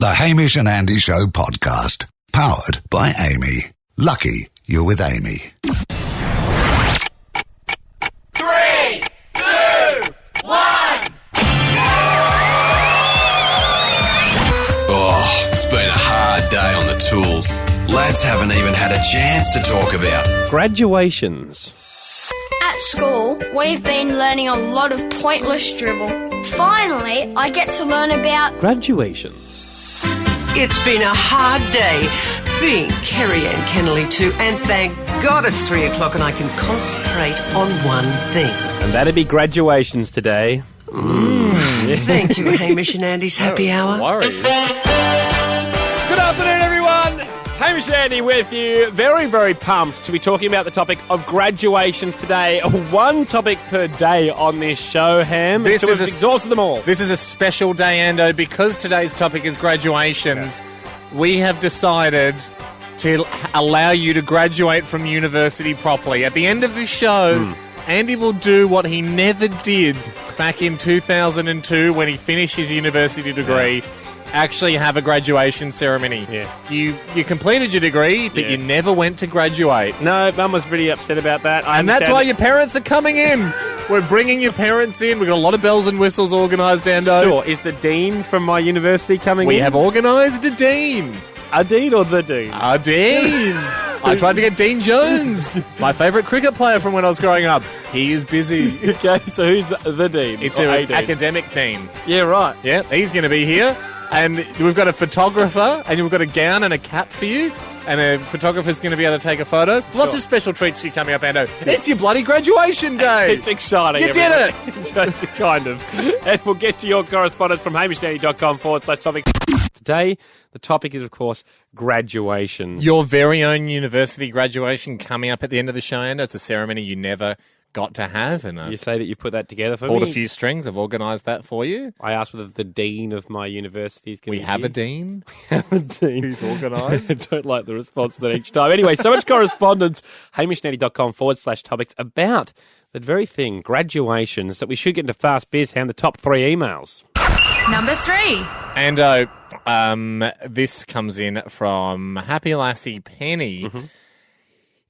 The Hamish and Andy Show podcast. Powered by Amy. Lucky you're with Amy. 3, 2, 1. Oh, it's been a hard day on the tools. Lads haven't even had a chance to talk about graduations. At school, we've been learning a lot of pointless dribble. Finally, I get to learn about Graduations. It's been a hard day being Kerry Ann Kennelly too, and thank God it's 3 o'clock and I can concentrate on one thing. And that'd be graduations today. Thank you, Hamish and Andy's happy hour. Worries. Good afternoon, everyone. Hamish and Andy with you. Very, very pumped to be talking about the topic of graduations today. One topic per day on this show, Ham. This until is we've exhausted them all. This is a special day, Ando, because today's topic is graduations. We have decided to allow you to graduate from university properly. At the end of this show, Andy will do what he never did back in 2002 when he finished his university degree. Actually have a graduation ceremony. Yeah. You completed your degree, but you never went to graduate. No, Mum was pretty upset about that. And that's why your parents are coming in. We're bringing your parents in. We've got a lot of bells and whistles organised, Ando. Sure. Is the dean from my university coming in? We have organised a dean. A dean or the dean? A dean. I tried to get Dean Jones, my favourite cricket player from when I was growing up. He is busy. Okay, so who's the dean? It's an an academic dean. Yeah, right. Yeah, he's going to be here. And we've got a photographer, and we've got a gown and a cap for you. And a photographer's going to be able to take a photo. Lots of special treats for you coming up, Ando. It's your bloody graduation day. It's exciting. You did it. Kind of. And we'll get to your correspondence from hamishandy.com/topic. Today, the topic is, of course, graduations. Your very own university graduation coming up at the end of the show, Ando. It's a ceremony you never got to have. And you say that you've put that together for pulled me? a few strings. I've organised that for you. I asked whether the dean of my university is going to be We have here. a dean. We have a dean. Who's organised. I don't like the response to that each time. Anyway, so much correspondence. hamishandy.com/topics about that very thing, graduations, that we should get into fast biz. Hand the top 3 emails. Number 3. Ando, this comes in from Happy Lassie Penny. Mm-hmm.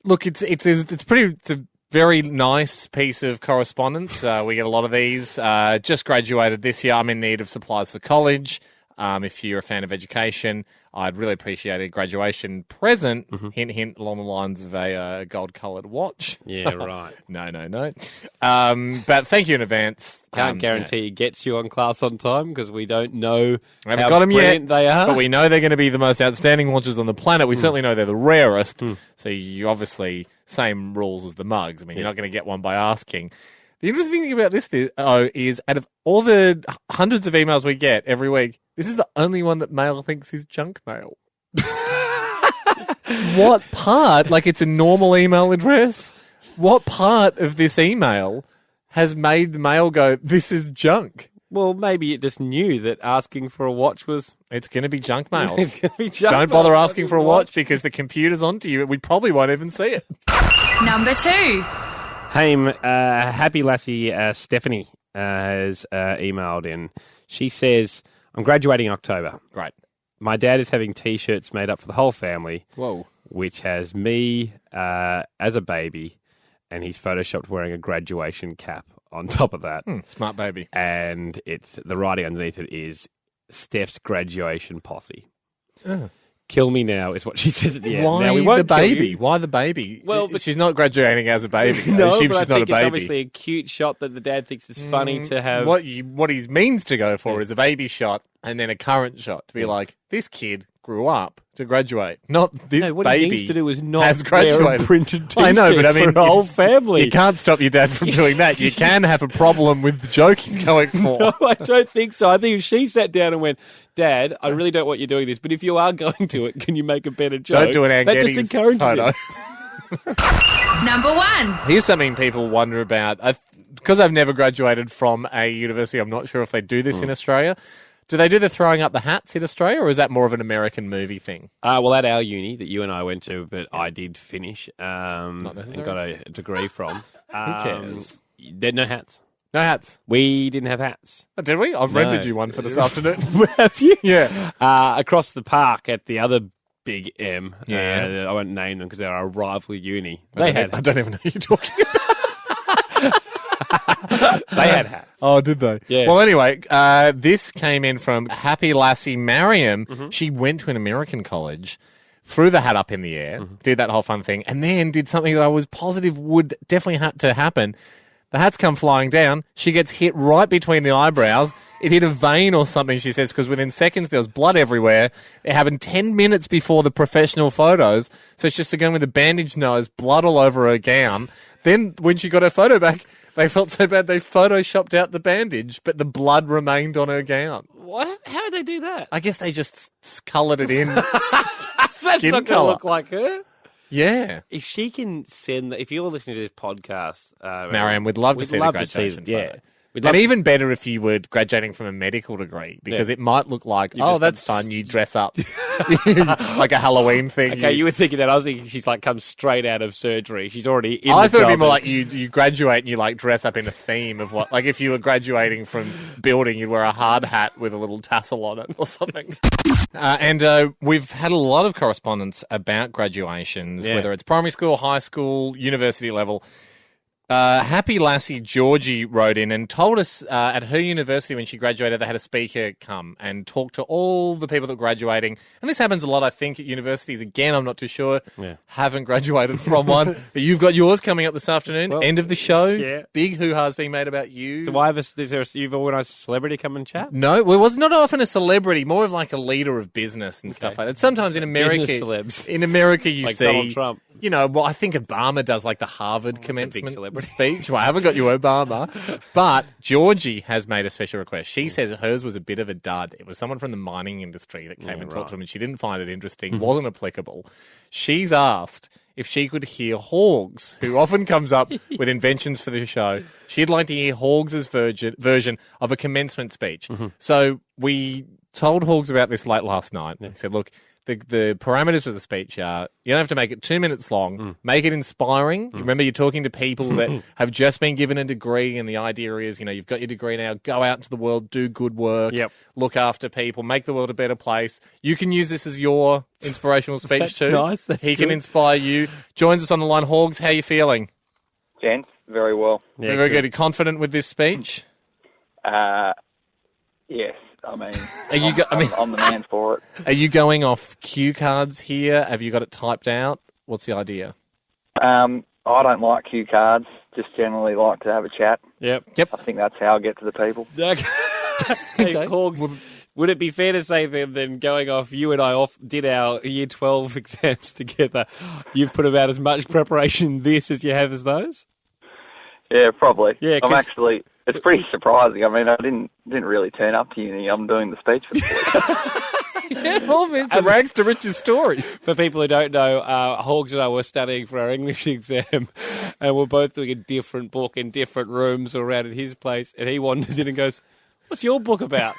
Look, it's a very nice piece of correspondence. We get a lot of these. Just graduated this year. I'm in need of supplies for college. If you're a fan of education, I'd really appreciate a graduation present. Hint, hint, along the lines of a gold-coloured watch. Yeah, right. No. But thank you in advance. Can't guarantee it gets you on class on time because we don't know We haven't how got them brilliant yet, they are. but we know they're going to be the most outstanding watches on the planet. We certainly know they're the rarest. So you obviously, same rules as the mugs. I mean, you're not going to get one by asking. The interesting thing about this is out of all the hundreds of emails we get every week, this is the only one that mail thinks is junk mail. What part? Like, it's a normal email address. What part of this email has made the mail go, this is junk? Well, maybe it just knew that asking for a watch was... It's going to be junk mail. It's going to be junk Don't bother mail. asking for a watch because the computer's onto you. We probably won't even see it. Number 2. Hey, Happy Lassie Stephanie has emailed in. She says, I'm graduating in October. Great. My dad is having T-shirts made up for the whole family. Whoa. Which has me as a baby, and he's photoshopped wearing a graduation cap on top of that. Smart baby. And it's the writing underneath it is Steph's graduation posse. Kill me now is what she says at the end. Why now, we won't the kill baby? you. Well, the baby? Well, but- she's not graduating as a baby. I No, assume but I she's not a think it's baby. obviously a cute shot that the dad thinks is funny to have. What he means to go for is a baby shot and then a current shot to be like, this kid grew up to graduate, not this No, what baby he needs to do is not has wear a graduated. printed T-shirt I know, but I mean, for a whole family. You can't stop your dad from doing that. You can have a problem with the joke he's going for. No, I don't think so. I think if she sat down and went, Dad, I really don't want you doing this, but if you are going to it, can you make a better joke? Don't do an Ann That Geddes just encourages photo. it. Number 1. Here's something people wonder about. Because I've never graduated from a university, I'm not sure if they do this in Australia. Do they do the throwing up the hats in Australia, or is that more of an American movie thing? Well, at our uni that you and I went to, but I did finish and necessary. got a degree from. Who cares? There are no hats. No hats. We didn't have hats. Oh, did we? I've rented you one for this afternoon. Have you? Yeah. Across the park at the other Big M. Yeah. I won't name them because they're a rival uni. I don't even know who you're talking about. They had hats. Oh, did they? Yeah. Well, anyway, this came in from Happy Lassie Mariam. Mm-hmm. She went to an American college, threw the hat up in the air, did that whole fun thing, and then did something that I was positive would definitely have to happen. The hat's come flying down. She gets hit right between the eyebrows. It hit a vein or something, she says, because within seconds there was blood everywhere. It happened 10 minutes before the professional photos. So it's just again with a bandaged nose, blood all over her gown. Then when she got her photo back, they felt so bad they photoshopped out the bandage, but the blood remained on her gown. What? How did they do that? I guess they just coloured it in. That's not going to look like her. Yeah. If she can send, if you're listening to this podcast, Mariam, we'd love to see the graduation photo. Yeah. And even better if you were graduating from a medical degree, because it might look like, that's fun, you dress up like a Halloween thing. Okay, you were thinking that. I was thinking she's like comes straight out of surgery. She's already in I the thought it'd be job more like you graduate and you like dress up in a theme of what, like if you were graduating from building, you'd wear a hard hat with a little tassel on it or something. And we've had a lot of correspondence about graduations, whether it's primary school, high school, university level. Happy Lassie Georgie wrote in and told us at her university when she graduated they had a speaker come and talk to all the people that were graduating. And this happens a lot, I think, at universities. Again, I'm not too sure. Yeah. Haven't graduated from one. But you've got yours coming up this afternoon. Well, end of the show. Yeah. Big hoo-ha's being made about you. Do you've organised a celebrity come and chat? No, well, it was not often a celebrity, more of like a leader of business and stuff like that. Sometimes in America, business celebs. In America you like see Donald Trump. You know, well, I think Obama does like the Harvard commencement speech. Well, I haven't got you Obama. But Georgie has made a special request. She says hers was a bit of a dud. It was someone from the mining industry that came and talked to him, and she didn't find it interesting, wasn't applicable. She's asked if she could hear Hogs, who often comes up with inventions for the show. She'd like to hear Hogs' version of a commencement speech. Mm-hmm. So we told Hogs about this late last night. We said, look, the parameters of the speech are you don't have to make it 2 minutes long. Make it inspiring. Remember, you're talking to people that have just been given a degree, and the idea is, you've got your degree now. Go out into the world, do good work, look after people, make the world a better place. You can use this as your inspirational speech That's too. Nice. That's he good. can inspire you. Joins us on the line. Hogs, how are you feeling? Gents, very well. Yeah, very good. Are you confident with this speech? Yes. I mean, I'm the man for it. Are you going off cue cards here? Have you got it typed out? What's the idea? I don't like cue cards. Just generally like to have a chat. Yep. I think that's how I get to the people. Hey, Hogs, would it be fair to say then going off, you and I did our Year 12 exams together, you've put about as much preparation this as you have as those? Yeah, probably. Yeah, it's pretty surprising. I mean, I didn't really turn up to uni. I'm doing the speech for the week. Yeah, well, it's a rags to riches story. For people who don't know, Hogs and I were studying for our English exam, and we're both doing a different book in different rooms around at his place, and he wanders in and goes, "What's your book about?"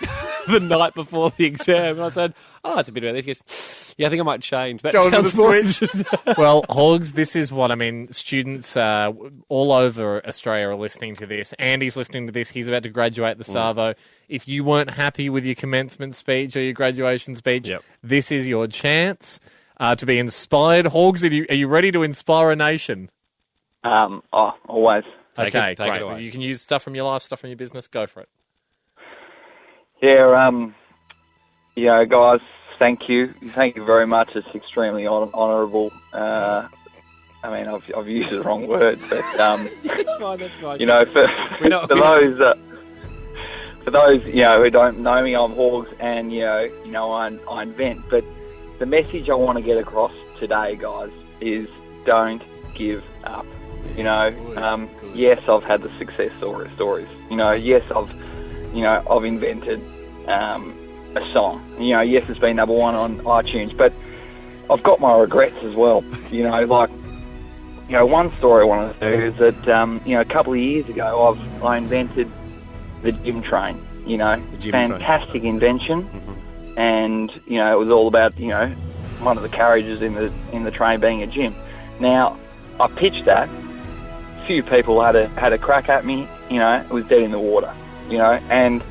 The night before the exam. And I said, it's a bit about this. He goes, yeah, I think I might change. That sounds more switch. Well, Hogs, this is what, students all over Australia are listening to this. Andy's listening to this. He's about to graduate the Savo. If you weren't happy with your commencement speech or your graduation speech, this is your chance to be inspired. Hogs, are you ready to inspire a nation? Always. Take it away. You can use stuff from your life, stuff from your business. Go for it. Yeah, guys, thank you. Thank you very much. It's extremely honourable. I mean, I've used the wrong word, but that's fine. for those who don't know me, I'm Hogs, and I invent. But the message I want to get across today, guys, is don't give up. Yes, I've had the success stories. Yes, I've invented a song. Yes, it's been number one on iTunes, but I've got my regrets as well. One story I want to do is that, a couple of years ago, I invented the gym train. Fantastic invention, and it was all about one of the carriages in the train being a gym. Now, I pitched that few people had a crack at me. It was dead in the water. And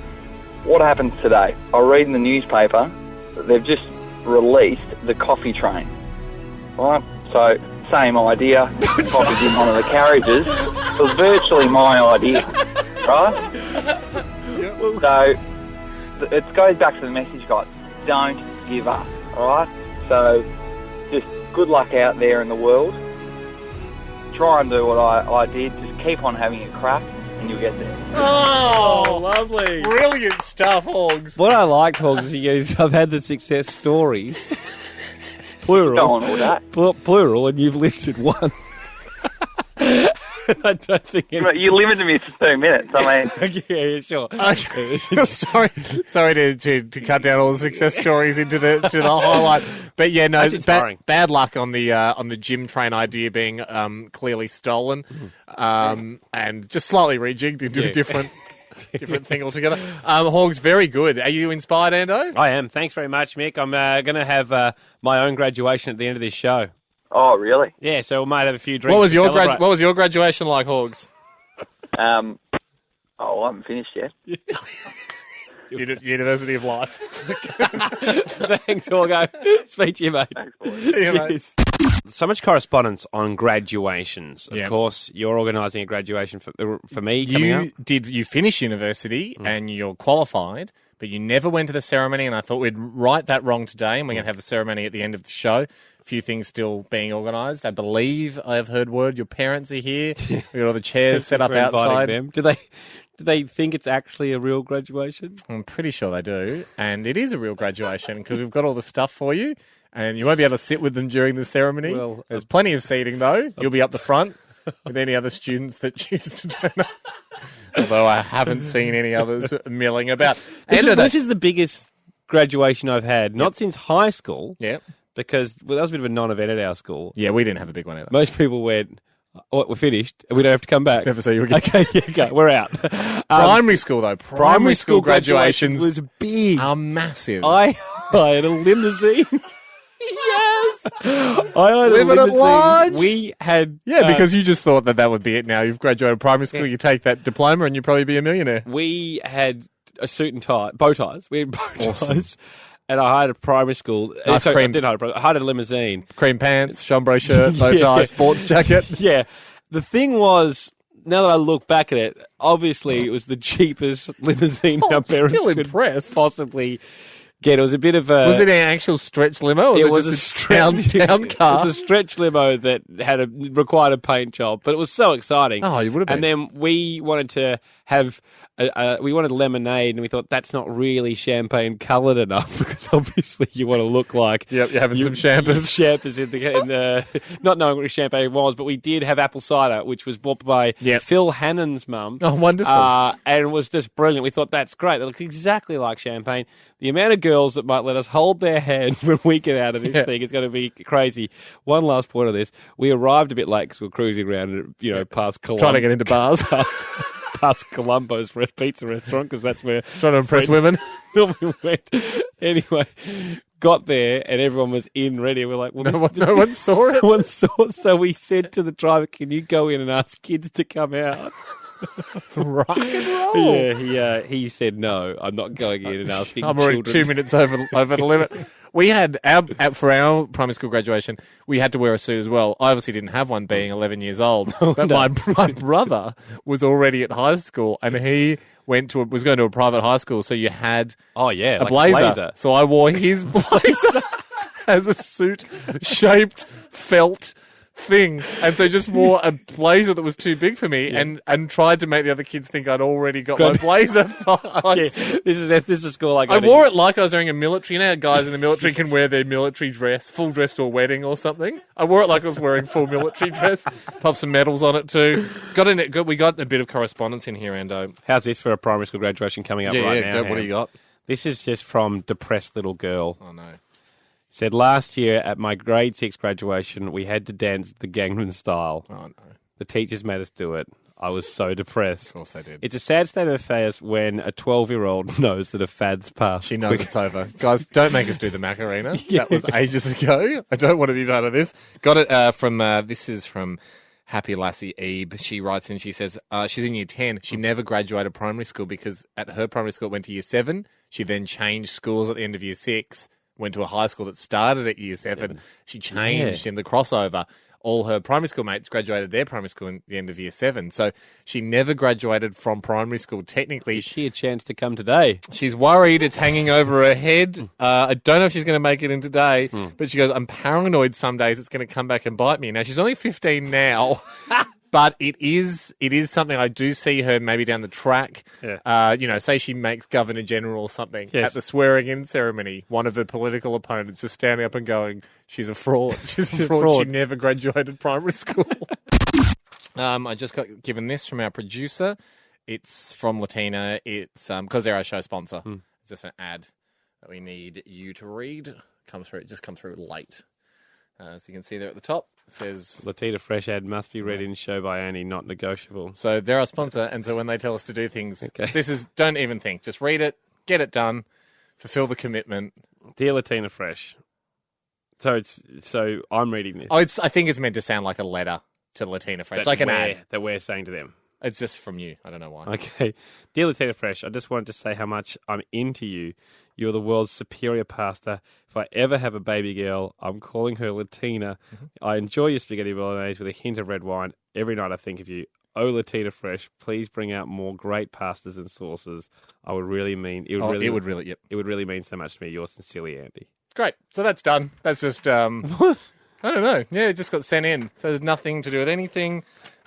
what happens today? I read in the newspaper that they've just released the coffee train. Right? So, same idea. Coffee's in one of the carriages. It was virtually my idea. Right? So, it goes back to the message, guys. Don't give up. Alright? So, just good luck out there in the world. Try and do what I did. Just keep on having a crack and you'll get there. Oh, lovely. Brilliant stuff, Hogs. What I liked, Hogs, is I've had the success stories. Plural. Go on all that. Plural, and you've listed one. I don't think you limited me to 2 minutes. I mean, yeah, sure. Sorry to cut down all the success stories into the highlight, but yeah, no, bad luck on the gym train idea being clearly stolen, and just slightly rejigged into a different thing altogether. Hogs, very good. Are you inspired, Ando? I am. Thanks very much, Mick. I'm going to have my own graduation at the end of this show. Oh, really? Yeah, so we might have a few drinks. What was your graduation like, Hogs? I haven't finished yet. University of Life. Thanks, Horgo. Speak to you, mate. Thanks, boys. See you, mate. So much correspondence on graduations. Of course, you're organising a graduation for me coming up. You finished university and you're qualified, but you never went to the ceremony, and I thought we'd right that wrong today, and we're going to have the ceremony at the end of the show. A few things still being organised. I believe I have heard word your parents are here. We've got all the chairs set up outside. Them. Do they think it's actually a real graduation? I'm pretty sure they do, and it is a real graduation because we've got all the stuff for you, and you won't be able to sit with them during the ceremony. Well, there's plenty of seating, though. You'll be up the front with any other students that choose to turn up. Although I haven't seen any others milling about. This is the biggest graduation I've had, not since high school. Yeah. Because that was a bit of a non-event at our school. Yeah, we didn't have a big one either. Most people went, we're finished, and we don't have to come back. Never see you again. Okay, yeah, we're out. Primary school, though. Primary school graduations was big. Are massive. I hired a limousine. Yes! I hired Living a at limousine. large. We had... Yeah, because you just thought that would be it now. You've graduated primary school, you take that diploma, and you'd probably be a millionaire. We had a suit and tie, bow ties. We had bow ties. And I hired a primary school. I hired a limousine. Cream pants, chambray shirt, bow tie, sports jacket. Yeah. The thing was, now that I look back at it, obviously it was the cheapest limousine our parents could possibly get. It was a bit of a... Was it an actual stretch limo? Or it was a down car? It was a stretch limo that required a paint job, but it was so exciting. Oh, you would have been. And then we wanted to have... we wanted lemonade, and we thought that's not really champagne coloured enough because obviously you want to look like you're having some champers. Champers in the not knowing what champagne was, but we did have apple cider, which was bought by Phil Hannon's mum. Oh, wonderful! And it was just brilliant. We thought that's great. They look exactly like champagne. The amount of girls that might let us hold their hand when we get out of this thing is going to be crazy. One last point on this: we arrived a bit late because we were cruising around, past Colombo, trying to get into bars. Past Colombo's pizza restaurant because that's where trying to impress women. We went. Anyway, got there and everyone was in ready. We're like, well, no one saw it. No one saw it. So we said to the driver, "Can you go in and ask kids to come out?" Rock and roll. Yeah. He said no. I'm not going in and asking. I'm already 2 minutes over the limit. We had for our primary school graduation, we had to wear a suit as well. I obviously didn't have one, being 11 years old. But my brother was already at high school, and he was going to a private high school. So you had a blazer. So I wore his blazer as a suit-shaped felt thing, and so just wore a blazer that was too big for me, and tried to make the other kids think I'd already got my blazer. This is a school I wore it like I was wearing a military. You know how guys in the military can wear their military dress, full dress to a wedding or something? I wore it like I was wearing full military dress. Popped some medals on it too. We got a bit of correspondence in here, Ando. How's this for a primary school graduation coming up right now? What do you got? This is just from Depressed Little Girl. Oh no. Said, last year at my grade 6 graduation, we had to dance the Gangnam Style. Oh, no. The teachers made us do it. I was so depressed. Of course they did. It's a sad state of affairs when a 12-year-old knows that a fad's passed. She knows it's over. Guys, don't make us do the Macarena. That was ages ago. I don't want to be part of this. Got it from, this is from Happy Lassie Ebe. She writes in, she says, she's in year 10. She never graduated primary school because at her primary school it went to year 7. She then changed schools at the end of year 6, went to a high school that started at year 7. She changed in the crossover. All her primary school mates graduated their primary school at the end of year 7. So she never graduated from primary school. Technically, Is she a chance to come today? she's worried it's hanging over her head. I don't know if she's going to make it in today, but she goes, I'm paranoid some days it's going to come back and bite me. Now, she's only 15 now, but it is something I do see her maybe down the track. Yeah. Say she makes Governor General or something at the swearing-in ceremony. One of the political opponents just standing up and going, she's a fraud. She's a fraud. She never graduated primary school. I just got given this from our producer. It's from Latina. It's because they're our show sponsor. It's just an ad that we need you to read. It just comes through late. So you can see there at the top, it says... Latina Fresh ad must be read in show by Annie, not negotiable. So they're our sponsor, and so when they tell us to do things, don't even think. Just read it, get it done, fulfill the commitment. Dear Latina Fresh. So I'm reading this. I think it's meant to sound like a letter to Latina Fresh, like an ad. That we're saying to them. It's just from you. I don't know why. Okay. Dear Latina Fresh, I just wanted to say how much I'm into you. You're the world's superior pasta. If I ever have a baby girl, I'm calling her Latina. I enjoy your spaghetti bolognese with a hint of red wine. Every night I think of you. Oh, Latina Fresh, please bring out more great pastas and sauces. It would really mean so much to me. Yours sincerely, Andy. Great. So that's done. That's just I don't know. Yeah, it just got sent in. So there's nothing to do with anything.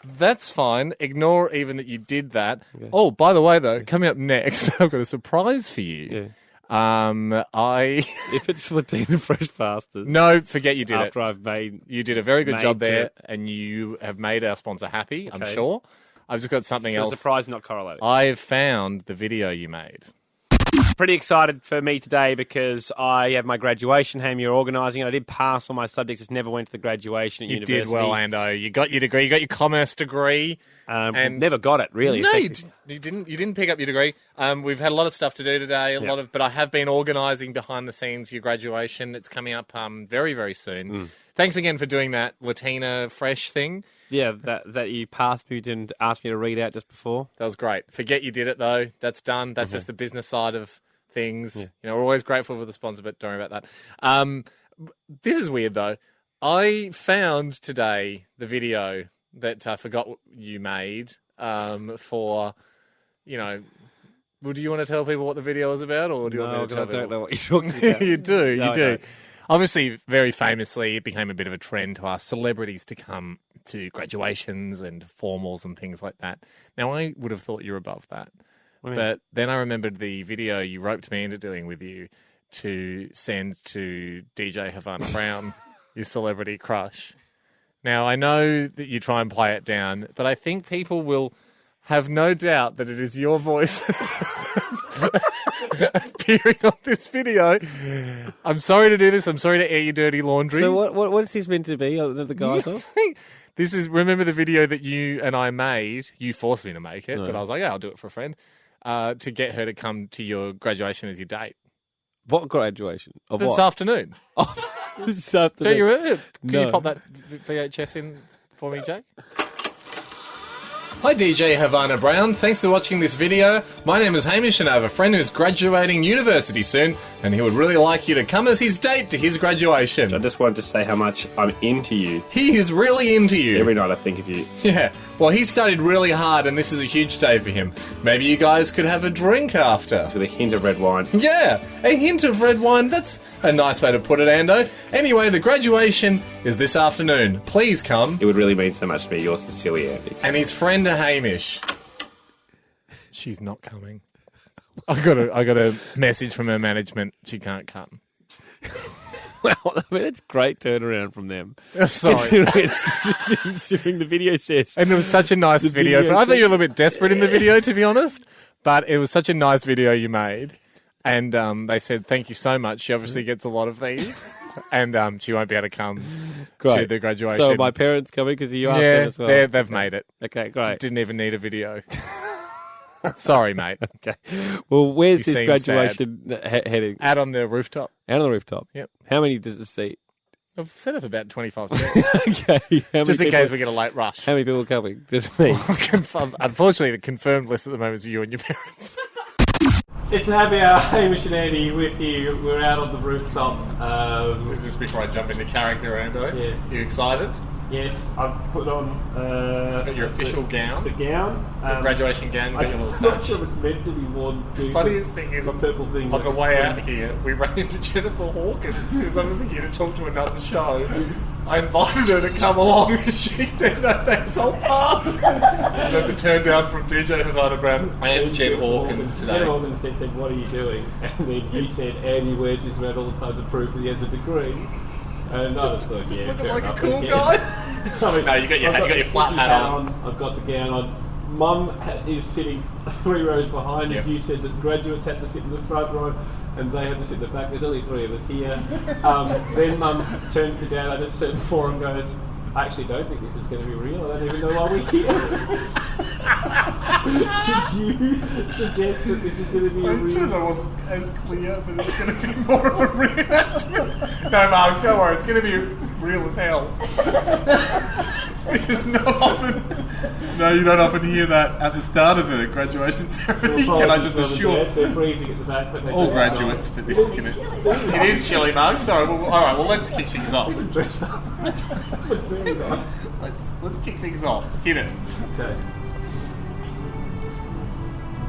That's fine. Ignore even that you did that. Okay. Oh, by the way, though, coming up next, I've got a surprise for you. Yeah. If it's Latina Fresh pastas. No, forget you did it. After I've made... You did a very good job there, and you have made our sponsor happy, I'm sure. I've just got something else. Surprise not correlated. I've found the video you made. Pretty excited for me today because I have my graduation. Ham, you're organising it. I did pass all my subjects. Just never went to the graduation at university. You did well, Ando. You got your degree. You got your commerce degree. And never got it, really. No, you didn't. You didn't pick up your degree. We've had a lot of stuff to do today. But I have been organising behind the scenes your graduation. It's coming up very, very soon. Thanks again for doing that Latina Fresh thing. Yeah, that you passed me and asked me to read out just before. That was great. Forget you did it, though. That's done. That's just the business side of things. Yeah. We're always grateful for the sponsor, but don't worry about that. This is weird, though. I found today the video that I forgot you made for, do you want to tell people what the video is about, or do you want me to tell people? I don't know what you're talking about. You do. Obviously, very famously, it became a bit of a trend to ask celebrities to come to graduations and formals and things like that. Now, I would have thought you're above that. But then I remembered the video you roped me into doing with you to send to DJ Havana Brown, your celebrity crush. Now, I know that you try and play it down, but I think people will have no doubt that it is your voice appearing on this video. I'm sorry to do this. I'm sorry to air your dirty laundry. So what is this meant to be? The guys off? This is, remember the video that you and I made? You forced me to make it, but I was like, I'll do it for a friend, to get her to come to your graduation as your date. What graduation? Of this what? afternoon. This afternoon. Don't you remember? Can you pop that VHS in for me, Jake? Hi DJ Havana Brown, thanks for watching this video. My name is Hamish and I have a friend who's graduating university soon and he would really like you to come as his date to his graduation. I just wanted to say how much I'm into you. He is really into you. Every night I think of you. Yeah, well he studied really hard and this is a huge day for him. Maybe you guys could have a drink after. With a hint of red wine. Yeah, a hint of red wine, that's a nice way to put it, Ando. Anyway, the graduation is this afternoon. Please come. It would really mean so much to me. Yours sincerely, Andy. And his friend Hamish. She's not coming. I got a message from her management. She can't come. Well, I mean, it's great turnaround from them. I'm sorry. Considering the video says. And it was such a nice video. I thought you were a little bit desperate in the video, to be honest. But it was such a nice video you made. And they said, thank you so much. She obviously gets a lot of these. And she won't be able to come to the graduation. So my parents coming because you asked them as well? They've made it. Okay, great. Didn't even need a video. Sorry, mate. Okay. Well, where's this graduation heading? Out on the rooftop. Out on the rooftop? Yep. How many does it seat? I've set up about 25 minutes. Okay. Just in case we get a late rush. How many people are coming? Just me. Unfortunately, the confirmed list at the moment is you and your parents. It's a happy hour. Hamish and Andy with you. We're out on the rooftop. This is just before I jump into character, Ando. Yeah. You excited? Yes, I've put on... Got your official gown? The gown. Your graduation gown, got your little I'm sash. not sure if it's meant to be worn. The funniest thing is, on the way out here, we ran into Jennifer Hawkins, who was obviously here to talk to another show. I invited her to come along, and she said, no thanks, I'll pass. So I had to turn down from DJ Havana Brown and Jen Hawkins today. Jen Hawkins said, what are you doing? And then you said, Andy wears this around all the time to prove that he has a degree. And I was like, yeah, looking fair like enough, a cool yes. guy. I mean, No, you got your flat hat on. I've got the gown on. Mum is sitting 3 rows behind, as you said, that graduates had to sit in the front row and they had to sit in the back. There's only 3 of us here. Then Mum turns to Dad, I just said before, and goes, I actually don't think this is going to be real. I don't even know why we're here. Did you suggest that this is going to be I'm real? sure I wasn't as clear that it's going to be more of a reenactment. No, Mark, don't worry. It's going to be real as hell. Which is not often... No, you don't often hear that at the start of a graduation ceremony. Can I just assure they're freezing at the back, but all graduates that this is going to... It is chilly, Mark. Sorry. Well, all right, well, let's kick things off. Let's kick things off. Hit it. Okay.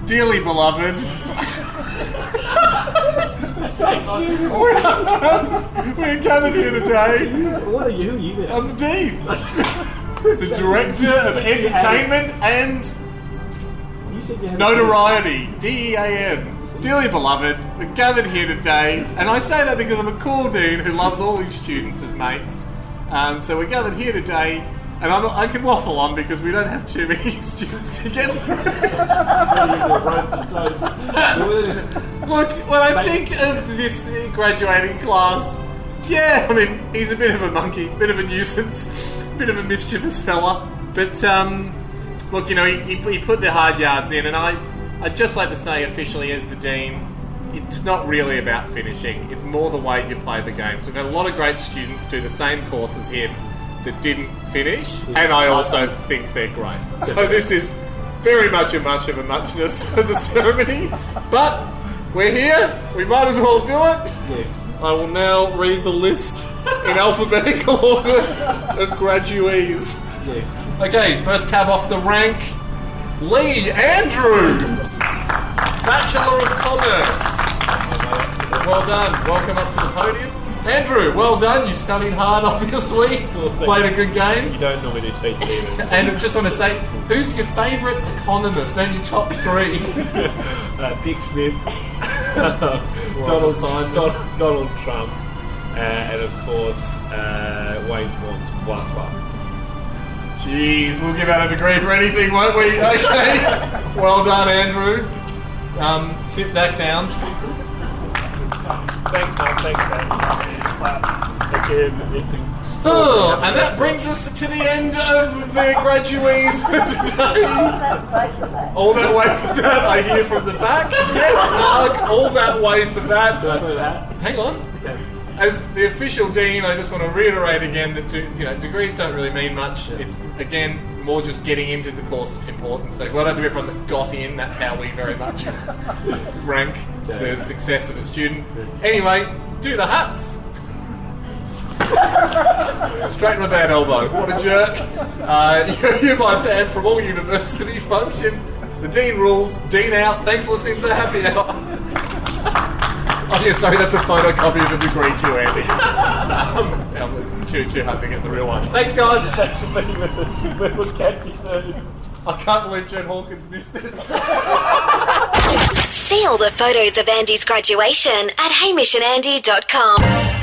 Dearly beloved, we're gathered here today. What are you? Who are you there? I'm the Dean, the Director of Entertainment and You said you had Notoriety, DEAN. Dearly beloved, we're gathered here today, and I say that because I'm a cool Dean who loves all his students as mates. So we're gathered here today, and I can waffle on because we don't have too many students to get through. Look, when I think of this graduating class, yeah, I mean, he's a bit of a monkey, bit of a nuisance, bit of a mischievous fella, but look, you know, he put the hard yards in, and I'd just like to say officially as the Dean, it's not really about finishing, it's more the way you play the game. So we've had a lot of great students do the same course as him that didn't finish, and I also think they're great. So this is very much of a muchness as a ceremony, but we're here, we might as well do it. Yeah. I will now read the list in alphabetical order of graduees. Yeah. Okay, first cab off the rank, Lee Andrew, Bachelor of Commerce. Well done, welcome up to the podium. Andrew, well done, you studied hard obviously, played a good game. You don't normally do speeches either. And I just want to say, who's your favourite economist? Name your top 3. Dick Smith, Donald Trump, and of course Wayne Swan's wife. Jeez, we'll give out a degree for anything, won't we? Okay. Well done, Andrew. Sit back down. Thanks, man. Oh, and that brings us to the end of the graduees for today. All that way for that, I hear from the back. Yes, Mark, all that way for that. Did I do that? Hang on. Okay. As the official Dean, I just want to reiterate again that degrees don't really mean much. It's, again, more just getting into the course that's important. So well done to everyone that got in. That's how we very much rank the success of a student. Anyway, do the hats. Straighten my bad elbow. What a jerk. You're my banned from all university function. The Dean rules. Dean out. Thanks for listening to the Happy Hour. Oh yeah, sorry, that's a photocopy of the degree too, Andy. Too hard to get the real one. Thanks, guys. Thanks for being with us. We'll catch you soon. I can't believe Jen Hawkins missed this. See all the photos of Andy's graduation at hamishandandy.com.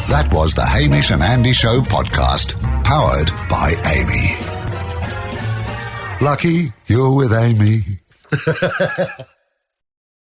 That was the Hamish and Andy Show podcast, powered by Amy. Lucky you're with Amy.